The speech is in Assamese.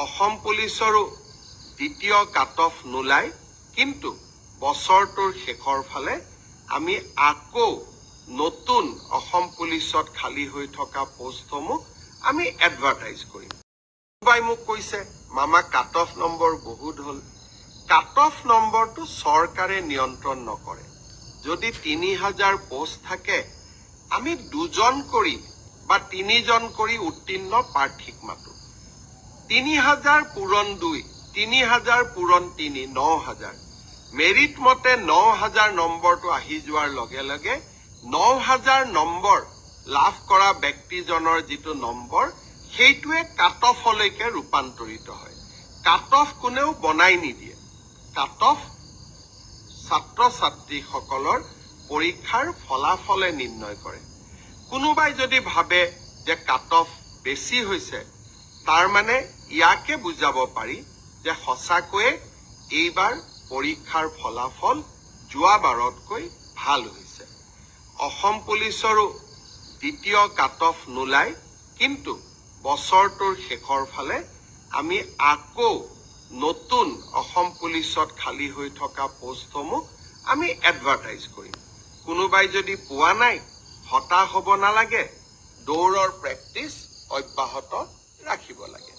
অসম পুলিচৰো দ্বিতীয় কাট অফ নোলায়, কিন্তু বছৰটোৰ শেষৰ ফালে আমি আকৌ নতুন অসম পুলিচত খালী হৈ থকা পোষ্টসমূহ আমি এডভাৰটাইজ কৰিম। কোনোবাই মোক কৈছে মামা কাট অফ নম্বৰ বহুত হ'ল। কাট অফ নম্বৰটো চৰকাৰে নিয়ন্ত্ৰণ নকৰে। যদি 3000 পোষ্ট থাকে, আমি 2জন কৰি বা 3জন কৰি উত্তীৰ্ণ প্ৰাৰ্থীক মাতো। 3000 পূৰণ 2, 3000 পূৰণ 3, 9000। মেৰিট মতে 9000 নম্বৰটো আহি যোৱাৰ লগে লগে 9000 নম্বৰ লাভ কৰা ব্যক্তিজনৰ যিটো নম্বৰ, সেইটোৱে কাট অফলৈকে ৰূপান্তৰিত হয়। কাট অফ কোনেও বনাই নিদিয়ে। কাট অফ ছাত্ৰ ছাত্ৰীসকলৰ পৰীক্ষাৰ ফলাফলে নিৰ্ণয় কৰে। কোনোবাই যদি ভাবে যে কাট অফ বেছি হৈছে, তাৰ মানে ইয়াকে বুজাব পাৰি যে সঁচাকৈয়ে এইবাৰ পৰীক্ষাৰ ফলাফল যোৱাবাৰতকৈ ভাল হৈছে। অসম পুলিচৰো দ্বিতীয় কাট অফ নোলায়, কিন্তু বছৰটোৰ শেষৰ ফালে আমি আকৌ নতুন অসম পুলিচত খালী হৈ থকা পোষ্টসমূহ আমি এডভাৰটাইজ কৰিম। কোনোবাই যদি পোৱা নাই, হতাশ হ'ব নালাগে, দৌৰৰ প্ৰেক্টিচ অব্যাহত ৰাখিব লাগে।